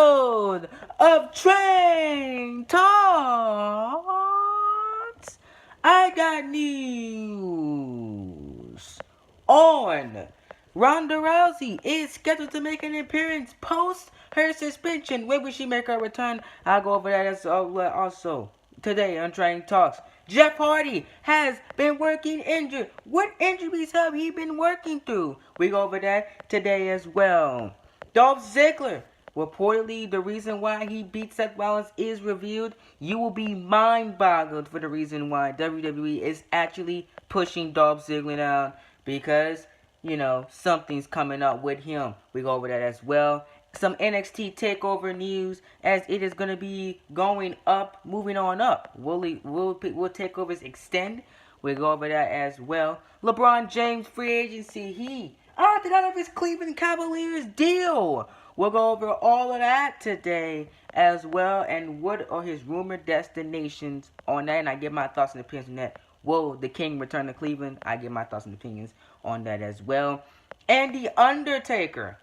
episode of Train Talks. I got news on Ronda Rousey is scheduled to make an appearance post her suspension. When will she make her return? I'll go over that as also today on Train Talks. Jeff Hardy has been working injured. What injuries have he been working through? We go over that today as well. Dolph Ziggler, reportedly the reason why he beat Seth Rollins is revealed. You will be mind-boggled for the reason why WWE is actually pushing Dolph Ziggler down because, you know, something's coming up with him. We go over that as well. Some NXT TakeOver news as it is going to be going up, moving on up. Will TakeOvers extend? We'll go over that as well. LeBron James free agency. He opted out of his Cleveland Cavaliers deal. We'll go over all of that today as well. And what are his rumored destinations on that? And I give my thoughts and opinions on that. Will the King return to Cleveland? I give my thoughts and opinions on that as well. And The Undertaker.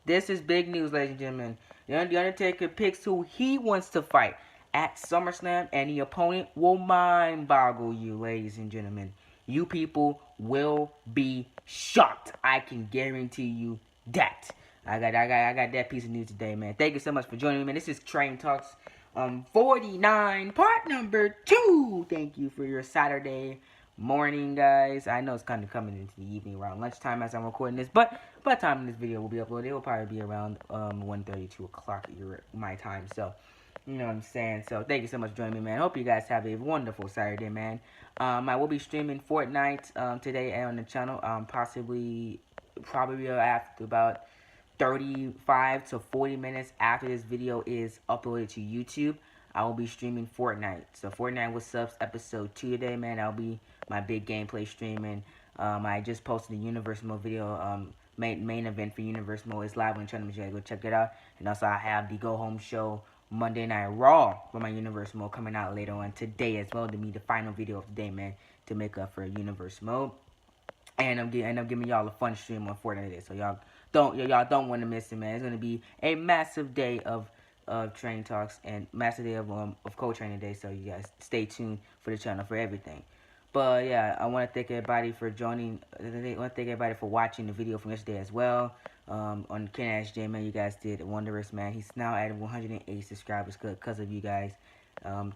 This is big news, ladies and gentlemen. The Undertaker picks who he wants to fight at SummerSlam, and the opponent will mind boggle you, ladies and gentlemen. You people will be shocked. I can guarantee you that. I got that piece of news today, man. Thank you so much for joining me, man. This is Train Talks 49, part number 2. Thank you for your Saturday morning, guys. I know it's kind of coming into the evening around lunchtime as I'm recording this, but by the time this video will be uploaded, it will probably be around 1:30, 2 o'clock my time. So, you know what I'm saying? So, thank you so much for joining me, man. Hope you guys have a wonderful Saturday, man. I will be streaming Fortnite today on the channel. Probably after about 35 to 40 minutes after this video is uploaded to YouTube, I will be streaming Fortnite. So Fortnite with Subs episode 2 today, man. That'll be my big gameplay streaming. I just posted the Universe Mode video. Main event for Universe Mode is live on the channel. You guys go check it out. And also I have the Go Home Show Monday Night Raw for my Universe Mode coming out later on today as well, to be the final video of the day, man, to make up for Universe Mode. And I'm giving y'all a fun stream on Fortnite today, so y'all don't want to miss it, man. It's gonna be a massive day of Train Talks and massive day of co-training day. So you guys stay tuned for the channel for everything. But yeah, I want to thank everybody for joining. I want to thank everybody for watching the video from yesterday as well. On Ken Ash J, man, you guys did wondrous, man. He's now at 108 subscribers because of you guys.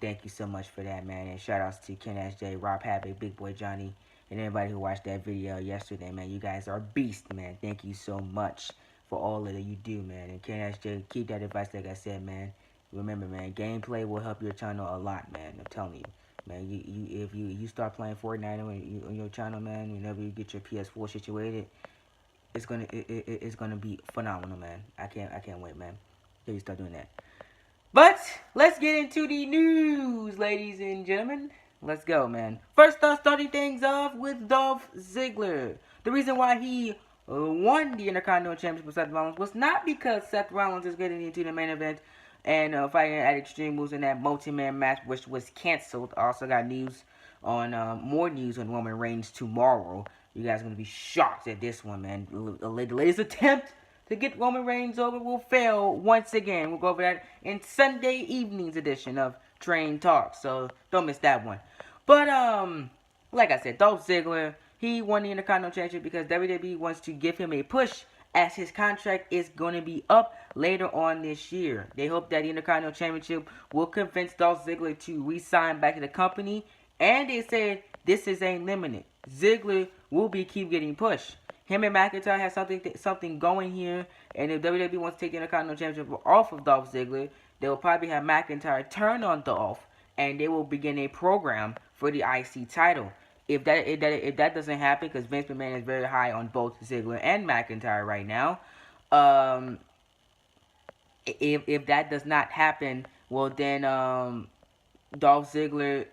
Thank you so much for that, man. And shout outs to Ken Ash J, Rob Havoc, Big Boy Johnny, and everybody who watched that video yesterday, man. You guys are beasts, man. Thank you so much for all that you do, man. And Ken Ash J, keep that advice like I said, man. Remember, man, gameplay will help your channel a lot, man. I'm telling you. Man, if you start playing Fortnite on your channel, man, whenever you get your PS4 situated, it's gonna be phenomenal, man. I can't wait, man. Till you start doing that. But let's get into the news, ladies and gentlemen. Let's go, man. First off, starting things off with Dolph Ziggler. The reason why he won the Intercontinental Championship with Seth Rollins was not because Seth Rollins is getting into the main event and fighting at Extreme Rules in that multi-man match, which was canceled. I also got news on more news on Roman Reigns tomorrow. You guys are going to be shocked at this one, man. The latest attempt to get Roman Reigns over will fail once again. We'll go over that in Sunday evening's edition of Train Talk. So don't miss that one. But like I said, Dolph Ziggler, he won the Intercontinental Championship because WWE wants to give him a push as his contract is going to be up later on this year. They hope that the Intercontinental Championship will convince Dolph Ziggler to re-sign back to the company. And they said this is ain't limited. Ziggler will keep getting pushed. Him and McIntyre have something going here. And if WWE wants to take the Intercontinental Championship off of Dolph Ziggler, they will probably have McIntyre turn on Dolph, and they will begin a program for the IC title. If that doesn't happen, because Vince McMahon is very high on both Ziggler and McIntyre right now, if that does not happen, well then Dolph Ziggler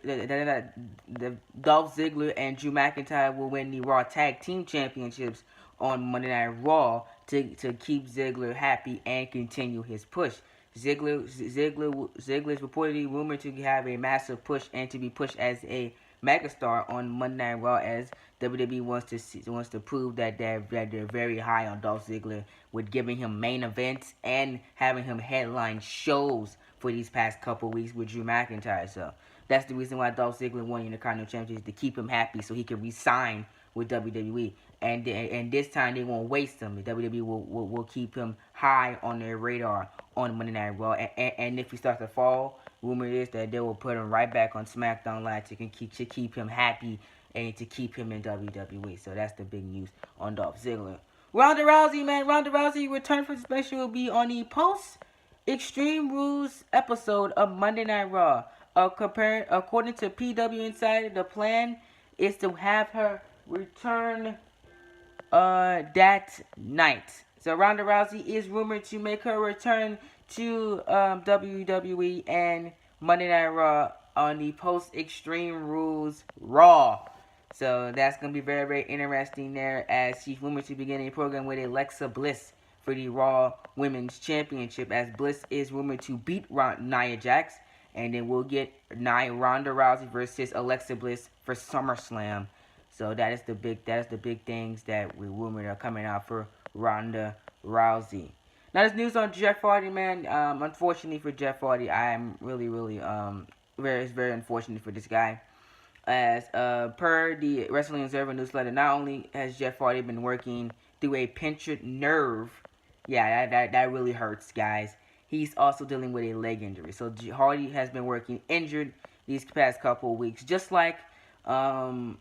and Drew McIntyre will win the Raw Tag Team Championships on Monday Night Raw to keep Ziggler happy and continue his push. Ziggler is reportedly rumored to have a massive push and to be pushed as a megastar on Monday Night Raw, as WWE wants to prove that they're very high on Dolph Ziggler with giving him main events and having him headline shows for these past couple weeks with Drew McIntyre. So that's the reason why Dolph Ziggler won the Intercontinental Championship, to keep him happy so he can re-sign with WWE. And this time they won't waste him. The WWE will keep him high on their radar on Monday Night Raw. And if he starts to fall, rumor is that they will put him right back on SmackDown Live to keep him happy and to keep him in WWE. So that's the big news on Dolph Ziggler. Ronda Rousey, man. Ronda Rousey return for the special will be on the post Extreme Rules episode of Monday Night Raw. According to PW Insider, the plan is to have her return that night. So Ronda Rousey is rumored to make her return to WWE and Monday Night Raw on the post Extreme Rules Raw. So that's going to be very, very interesting there, as she's rumored to begin a program with Alexa Bliss for the Raw Women's Championship, as Bliss is rumored to beat Nia Jax, and then we'll get Ronda Rousey versus Alexa Bliss for SummerSlam. So that is the big things that we rumored are coming out for Ronda Rousey. Now there's news on Jeff Hardy, man. Unfortunately for Jeff Hardy, I am really very unfortunate for this guy. As per the Wrestling Observer newsletter, not only has Jeff Hardy been working through a pinched nerve, yeah, that really hurts, guys. He's also dealing with a leg injury. So Hardy has been working injured these past couple of weeks, just like Sami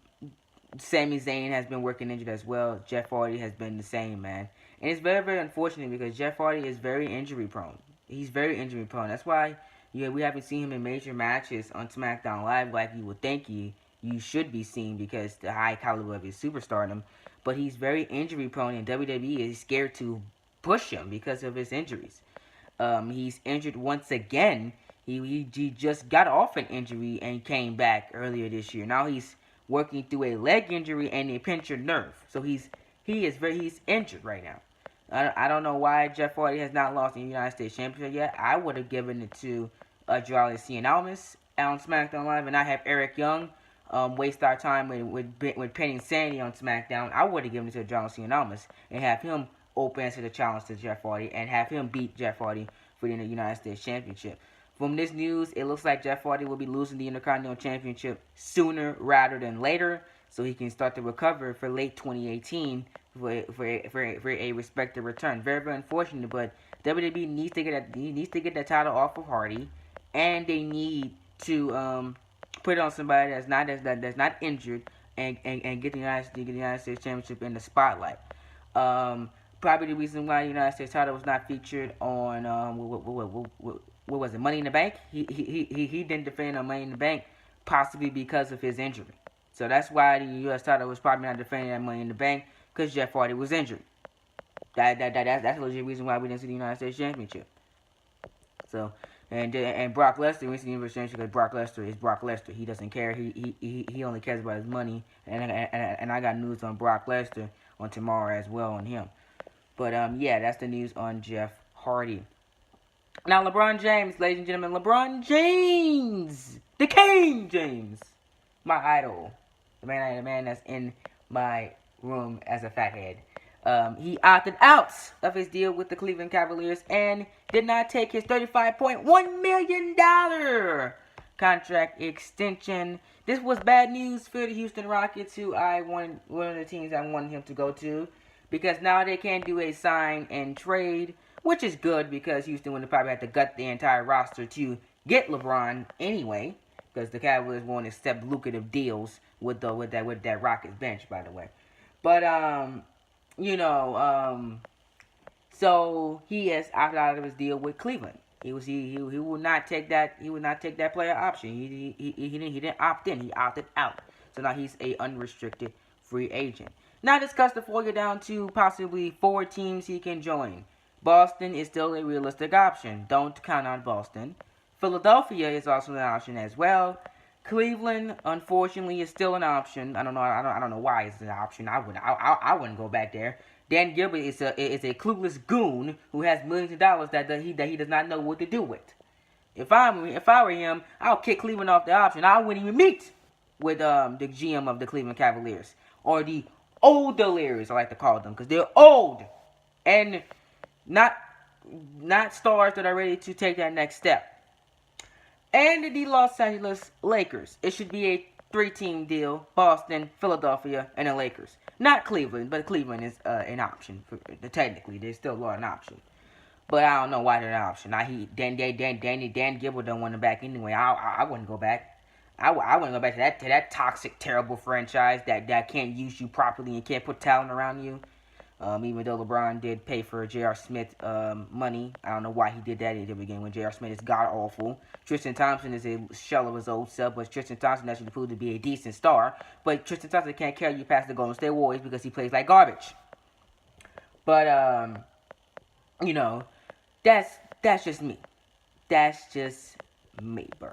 Zayn has been working injured as well. Jeff Hardy has been the same, man. And it's very, very unfortunate because Jeff Hardy is very injury prone. He's very injury prone. That's why we haven't seen him in major matches on SmackDown Live like you would think you should be seeing, because the high caliber of his superstardom. But he's very injury prone, and WWE is scared to push him because of his injuries. He's injured once again. He just got off an injury and came back earlier this year. Now he's working through a leg injury and a pinched nerve. So he's injured right now. I don't know why Jeff Hardy has not lost the United States Championship yet. I would have given it to Jarlis Almas on SmackDown Live, and I have Eric Young waste our time with pinning Sandy on SmackDown. I would have given it to Jarlis Almas and have him open to the challenge to Jeff Hardy and have him beat Jeff Hardy for the United States Championship. From this news, it looks like Jeff Hardy will be losing the Intercontinental Championship sooner rather than later, so he can start to recover for late 2018 for a respected return. Very, very unfortunate, but WWE needs to get that title off of Hardy, and they need to put it on somebody that's not injured and get the United States Championship in the spotlight. Probably the reason why the United States title was not featured on what was it, Money in the Bank? He didn't defend on Money in the Bank, possibly because of his injury. So that's why the U.S. title was probably not defending that Money in the Bank, because Jeff Hardy was injured. That's a legit reason why we didn't see the United States Championship. So and Brock Lesnar recently was changed because Brock Lesnar is Brock Lesnar. He doesn't care. He only cares about his money. And I got news on Brock Lesnar on tomorrow as well on him. But yeah, that's the news on Jeff Hardy. Now LeBron James, ladies and gentlemen, LeBron James, the King James, my idol, the man that's in my room as a fathead. He opted out of his deal with the Cleveland Cavaliers and did not take his $35.1 million contract extension. This was bad news for the Houston Rockets, who one of the teams I wanted him to go to, because now they can do a sign and trade, which is good because Houston would probably have to gut the entire roster to get LeBron anyway, because the Cavaliers won't accept lucrative deals with that Rockets bench, by the way. But so he has opted out of his deal with Cleveland. He will not take that. He would not take that player option. He didn't opt in. He opted out. So now he's a unrestricted free agent. Now discuss the four down to possibly 4 teams he can join. Boston is still a realistic option. Don't count on Boston. Philadelphia is also an option as well. Cleveland, unfortunately, is still an option. I don't know why it's an option. I wouldn't go back there. Dan Gilbert is a clueless goon who has millions of dollars that he does not know what to do with. If I were him, I'll kick Cleveland off the option. I wouldn't even meet with the GM of the Cleveland Cavaliers, or the Oldaliers, I like to call them, because they're old and not stars that are ready to take that next step. And the Los Angeles Lakers. It should be a 3-team deal: Boston, Philadelphia, and the Lakers. Not Cleveland, but Cleveland is an option. Technically, they're still an option. But I don't know why they're an option. Dan Gilbert don't want them back anyway. I wouldn't go back. I wouldn't go back to that toxic, terrible franchise that can't use you properly and can't put talent around you. Even though LeBron did pay for J.R. Smith money. I don't know why he did that at the beginning when J.R. Smith is god-awful. Tristan Thompson is a shell of his old self, but Tristan Thompson actually proved to be a decent star. But Tristan Thompson can't carry you past the Golden State Warriors because he plays like garbage. But, you know, that's just me. That's just me, bro.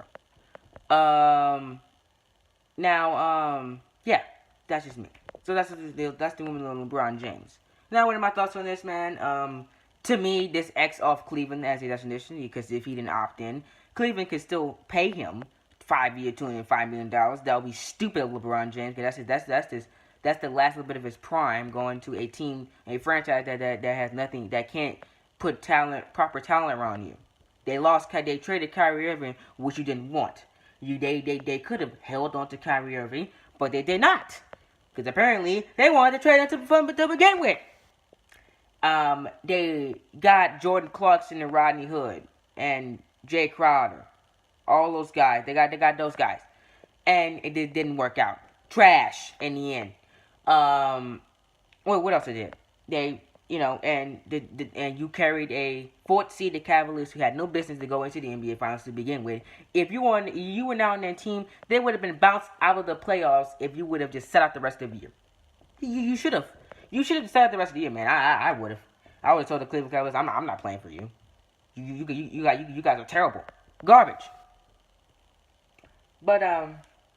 Yeah, that's just me. So that's the woman of LeBron James. Now, what are my thoughts on this, man? To me, this X off Cleveland as a destination, because if he didn't opt in, Cleveland could still pay him 5-year, $205 million. That would be stupid of LeBron James, because that's the last little bit of his prime, going to a team, a franchise that has nothing, that can't put proper talent around you. They traded Kyrie Irving, which you didn't want. They could have held on to Kyrie Irving, but they did not, because apparently they wanted to trade him to begin with. They got Jordan Clarkson and Rodney Hood and Jay Crowder, all those guys. They got those guys, and it didn't work out. Trash in the end. What else they did? They, and you carried a 4th seeded Cavaliers who had no business to go into the NBA Finals to begin with. If you were now on their team, they would have been bounced out of the playoffs if you would have just sat out the rest of the year. You should have. You should have decided the rest of the year, man. I would have. I would have told the Cleveland Cavaliers, I'm not playing for you. You guys are terrible, garbage. But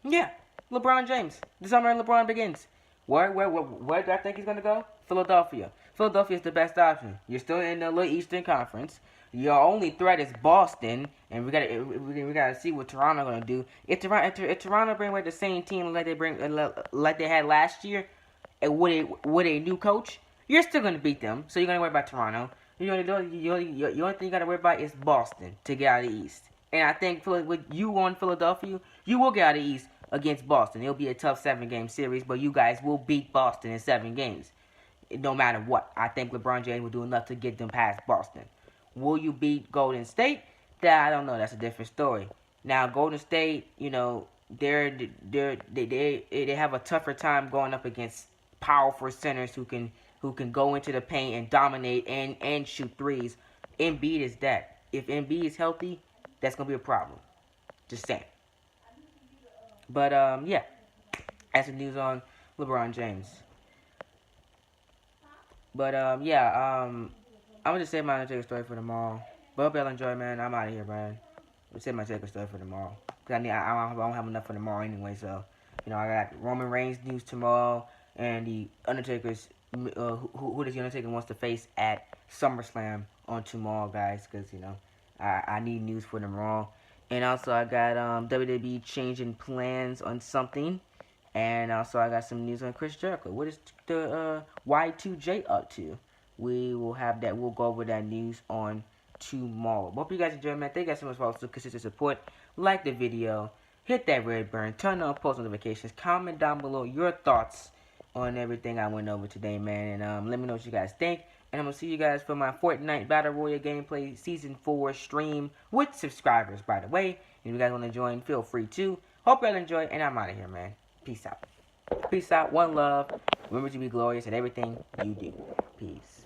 yeah, LeBron James. The summer of LeBron begins. Where do I think he's gonna go? Philadelphia. Philadelphia is the best option. You're still in the little Eastern Conference. Your only threat is Boston, and we gotta see what Toronto gonna do. If Toronto bring back the same team like they had last year, with a new coach, you're still going to beat them. So you're going to worry about Toronto. The only thing you got to worry about is Boston to get out of the East. And I think with you on Philadelphia, you will get out of the East against Boston. It'll be a tough 7-game series, but you guys will beat Boston in 7 games. No matter what. I think LeBron James will do enough to get them past Boston. Will you beat Golden State? I don't know. That's a different story. Now, Golden State, they have a tougher time going up against powerful centers who can go into the paint and dominate and shoot threes. Embiid is that. If Embiid is healthy, that's gonna be a problem. Just saying. But yeah, that's the news on LeBron James. But I'm gonna just save my Undertaker story for tomorrow. But hope y'all enjoy, man. I'm out of here, man. I'll save my Undertaker story for tomorrow, cause I don't have enough for tomorrow anyway. So I got Roman Reigns news tomorrow. And the Undertaker's, who does the Undertaker wants to face at SummerSlam on tomorrow, guys, because, I need news for tomorrow. And also, I got WWE changing plans on something. And also, I got some news on Chris Jericho. What is the Y2J up to? We will have that. We'll go over that news on tomorrow. Hope you guys enjoy, man. Thank you guys so much for all the consistent support. Like the video. Hit that red button. Turn on post notifications. Comment down below your thoughts on everything I went over today, man. And let me know what you guys think. And I'm going to see you guys for my Fortnite Battle Royale gameplay Season 4 stream with subscribers, by the way. And if you guys want to join, feel free to. Hope y'all enjoy, and I'm out of here, man. Peace out. Peace out. One love. Remember to be glorious at everything you do. Peace.